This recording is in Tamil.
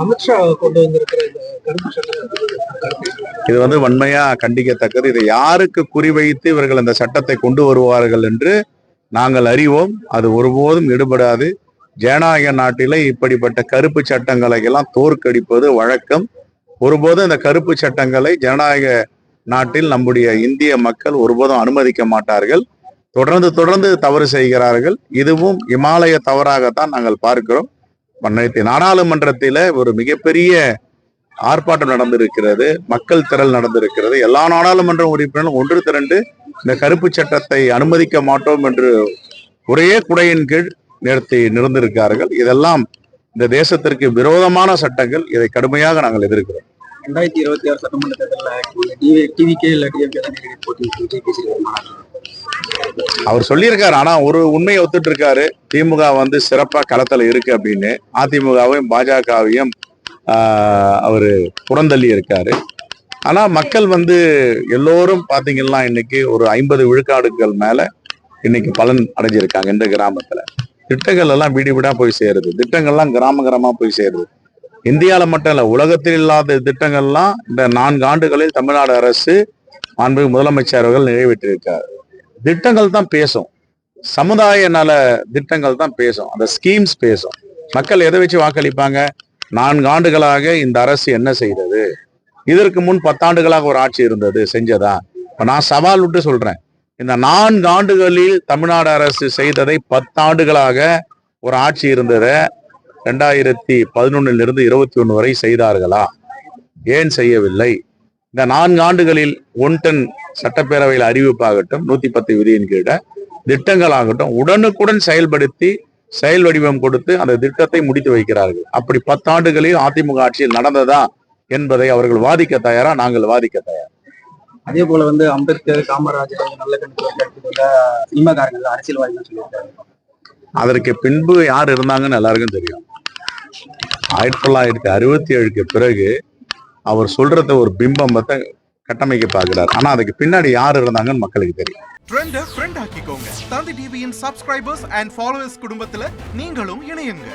அமித்ஷா கொண்டு வந்திருக்கிற இது வன்மையா கண்டிக்கத்தக்கது. இதை யாருக்கு குறிவைத்து இவர்கள் அந்த சட்டத்தை கொண்டு வருவார்கள் என்று நாங்கள் அறிவோம். அது ஒருபோதும் ஈடுபடாது. ஜனநாயக நாட்டிலே இப்படிப்பட்ட கருப்பு சட்டங்களை எல்லாம் தோற்கடிப்பது வழக்கம். ஒருபோதும் இந்த கருப்பு சட்டங்களை ஜனநாயக நாட்டில் நம்முடைய இந்திய மக்கள் ஒருபோதும் அனுமதிக்க மாட்டார்கள். தொடர்ந்து தவறு செய்கிறார்கள். இதுவும் இமாலய தவறாகத்தான் நாங்கள் பார்க்கிறோம். நேற்று நாடாளுமன்றத்தில ஒரு மிகப்பெரிய ஆர்ப்பாட்டம் நடந்திருக்கிறது, மக்கள் திரள் நடந்திருக்கிறது. எல்லா நாடாளுமன்ற உறுப்பினர்களும் ஒன்று திரண்டு இந்த கருப்பு சட்டத்தை அனுமதிக்க மாட்டோம் என்று ஒரே குடையின் கீழ் நிறுத்திருக்கிறார்கள். இதெல்லாம் இந்த தேசத்திற்கு விரோதமான சட்டங்கள். இதை கடுமையாக நாங்கள் எதிர்க்கிறோம். 2026 சட்டமன்ற தேர்தலில் அவர் சொல்லியிருக்காரு. ஆனா ஒரு உண்மையை ஒத்துட்டு இருக்காரு. திமுக சிறப்பா களத்துல இருக்கு அப்படின்னு. அதிமுகவையும் பாஜகவையும் அவரு புறந்தள்ளி இருக்காரு. ஆனா மக்கள் எல்லோரும் பாத்தீங்கன்னா இன்னைக்கு ஒரு 50 விழுக்காடுகள் மேல இன்னைக்கு பலன் அடைஞ்சிருக்காங்க. இந்த கிராமத்துல திட்டங்கள் எல்லாம் வீடு வீடா போய் சேருது. திட்டங்கள்லாம் கிராமமா போய் சேருது. இந்தியாவில மட்டும் இல்ல, உலகத்தில் இல்லாத திட்டங்கள்லாம் இந்த 4 ஆண்டுகளில் தமிழ்நாடு அரசு மாண்புமிகு முதலமைச்சர் அவர்கள் நிறைவேற்றியிருக்காரு. திட்டங்கள் தான் பேசும், சமுதாய நல திட்டங்கள் தான் பேசும், அந்த ஸ்கீம்ஸ் பேசும். மக்கள் எதை வச்சு வாக்களிப்பாங்க? 4 ஆண்டுகளாக இந்த அரசு என்ன செய்தது? இதற்கு முன் 10 ஆண்டுகளாக ஒரு ஆட்சி இருந்தது, செஞ்சதா? இப்ப நான் சவால் விட்டு சொல்றேன், இந்த 4 ஆண்டுகளில் தமிழ்நாடு அரசு செய்ததை 10 ஆண்டுகளாக ஒரு ஆட்சி இருந்ததை 2011 இருந்து 21 வரை செய்தார்களா? ஏன் செய்யவில்லை? இந்த 4 ஆண்டுகளில் 1 டன் சட்டப்பேரவையில் அறிவிப்பாகட்டும், 110 விதியின் கீழ திட்டங்களாகட்டும் உடனுக்குடன் செயல்படுத்தி செயல் வடிவம் கொடுத்து அந்த திட்டத்தை முடித்து வைக்கிறார்கள். அப்படி 10 ஆண்டுகளில் அதிமுக ஆட்சியில் நடந்ததா என்பதை அவர்கள் வாதிக்க தயாரா? நாங்கள் வாதிக்க தயார். அதே போல அம்பேத்கர், காமராஜர் நல்ல சினிமாக்காரர்கள், அரசியல்வாதிகள் சொல்லியிருக்காங்க. அதற்கு பின்பு யார் இருந்தாங்கன்னு எல்லாருக்கும் தெரியும். 1967க்கு பிறகு அவர் சொல்றத ஒரு பிம்பத்தை கட்டமைக்க பார்க்கிறார். ஆனா அதுக்கு பின்னாடி யார் இருந்தாங்கன்னு மக்களுக்கு தெரியும். ட்ரெண்ட ஃப்ரெண்ட் ஆக்கிக்கோங்க. தந்தி டிவியின் சப்ஸ்கிரைபர்ஸ் அண்ட் ஃபாலோவர்ஸ் குடும்பத்துல நீங்களும் இணையுங்க.